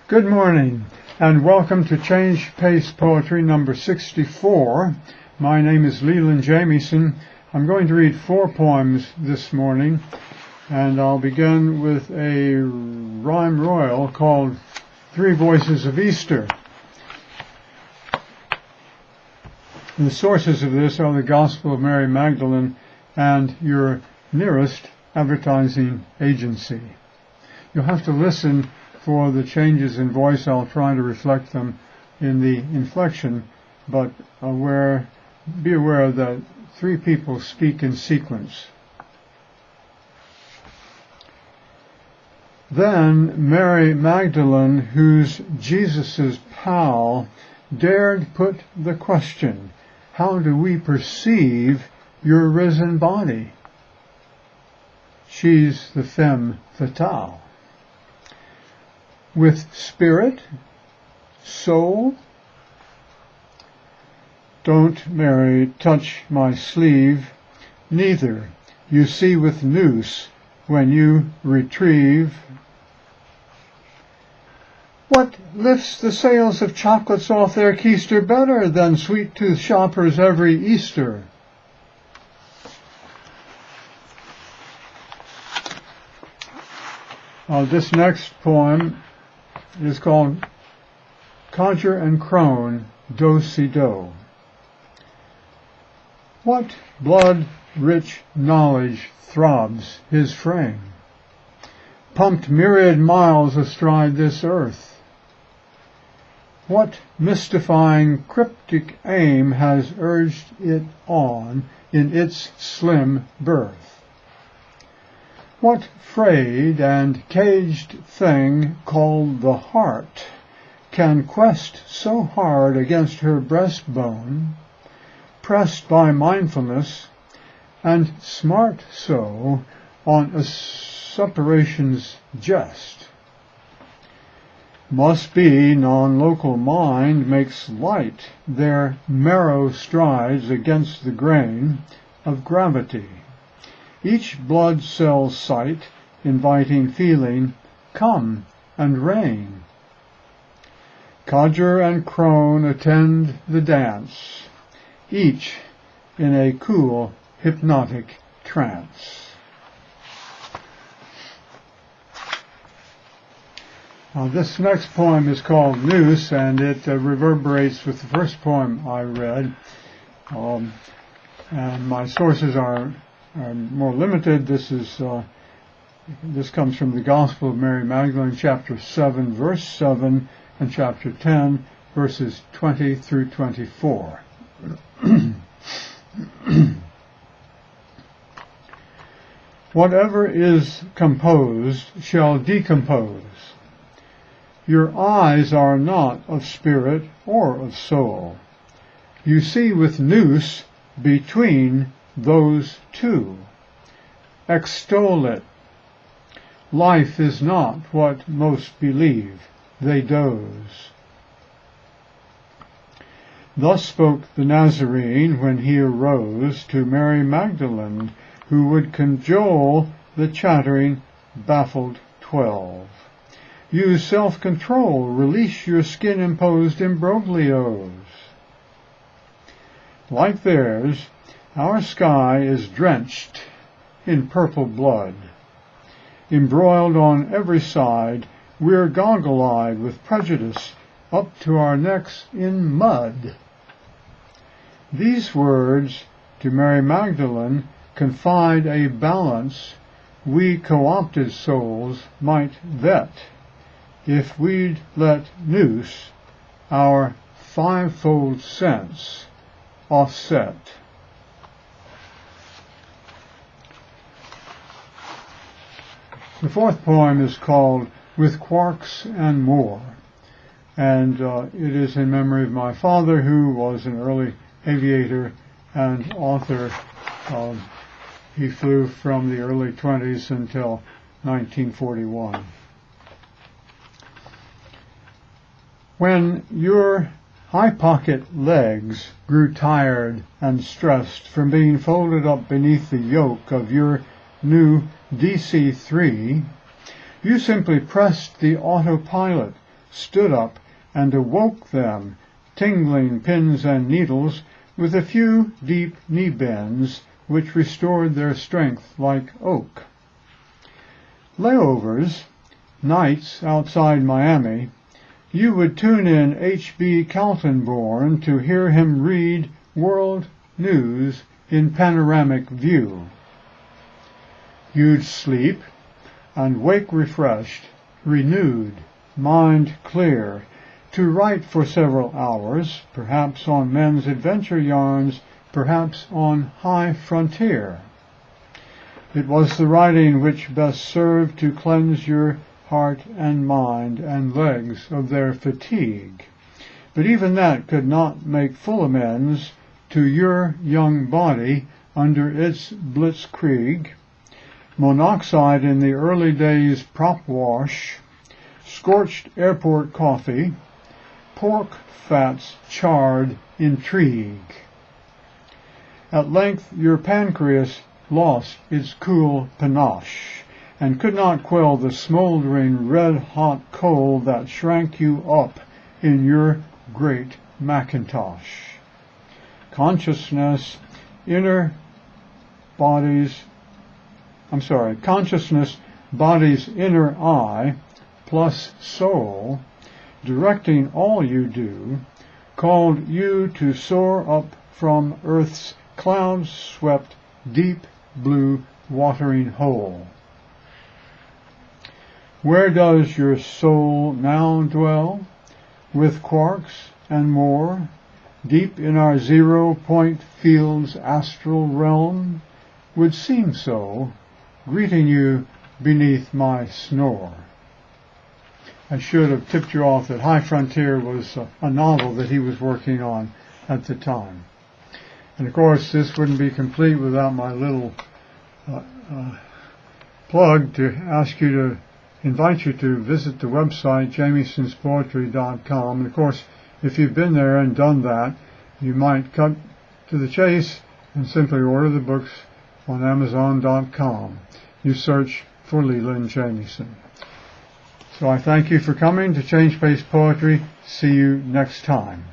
Good morning, and welcome to Change Pace Poetry number 64. My name is Leland Jamieson. I'm going to read 4 poems this morning, and I'll begin with a rhyme royal called Three Voices of Easter. The sources of this are the Gospel of Mary Magdalene and your nearest advertising agency. You'll have to listen for the changes in voice. I'll try to reflect them in the inflection, but be aware that 3 people speak in sequence. Then Mary Magdalene, who's Jesus' pal, dared put the question, how do we perceive your risen body? She's the femme fatale. With spirit? Soul? Don't, Mary, touch my sleeve, neither, you see with noose, when you retrieve. What lifts the sales of chocolates off their keister better than sweet-tooth shoppers every Easter? This next poem is called Codger and Crone, Do-si-do. What blood-rich knowledge throbs his frame, pumped myriad miles astride this earth? What mystifying cryptic aim has urged it on in its slim birth? What frayed and caged thing called the heart can quest so hard against her breastbone, pressed by mindfulness, and smart so on a suppuration's jest? Must be non-local mind makes light their marrow strides against the grain of gravity. Each blood cell sight, inviting feeling, come and reign. Codger and crone attend the dance, each in a cool, hypnotic trance. This next poem is called Noose, and it reverberates with the first poem I read. And my sources are more limited. This comes from the Gospel of Mary Magdalene, chapter 7, verse 7, and chapter 10, verses 20 through 24. Whatever is composed shall decompose. Your eyes are not of spirit or of soul. You see with noose between those two. Extol it. Life is not what most believe, they doze. Thus spoke the Nazarene when he arose to Mary Magdalene, who would cajole the chattering, baffled 12. Use self-control, release your skin-imposed imbroglios. Like theirs, our sky is drenched in purple blood. Embroiled on every side, we're goggle-eyed with prejudice, up to our necks in mud. These words to Mary Magdalene confide a balance we co-opted souls might vet if we'd let noose our fivefold sense offset. The fourth poem is called With Quarks and More, and it is in memory of my father, who was an early aviator and author. He flew from the early 20s until 1941. When your high-pocket legs grew tired and stressed from being folded up beneath the yoke of your new DC-3, you simply pressed the autopilot stood up and awoke them, tingling pins and needles, with a few deep knee bends, which restored their strength like oak. Layovers, nights outside Miami, you would tune in H.B. Kaltenborn to hear him read world news in panoramic view. You'd sleep and wake refreshed, renewed, mind clear, to write for several hours, perhaps on men's adventure yarns, perhaps on high frontier. It was the writing which best served to cleanse your heart and mind and legs of their fatigue. But even that could not make full amends to your young body under its blitzkrieg. Monoxide in the early days prop wash, scorched airport coffee, pork fats charred intrigue. At length your pancreas lost its cool panache, and could not quell the smoldering red-hot coal that shrank you up in your great Macintosh. Consciousness, body's inner eye, plus soul, directing all you do, called you to soar up from earth's cloud-swept, deep blue watering hole. Where does your soul now dwell? With quarks and more, deep in our 0-point field's astral realm? Would seem so, greeting you beneath my snore. I should have tipped you off that High Frontier was a novel that he was working on at the time. And of course, this wouldn't be complete without my little plug to invite you to visit the website, jamiesonspoetry.com. And of course, if you've been there and done that, you might cut to the chase and simply order the books on Amazon.com. You search for Leland Jamieson. So I thank you for coming to Change Pace Poetry. See you next time.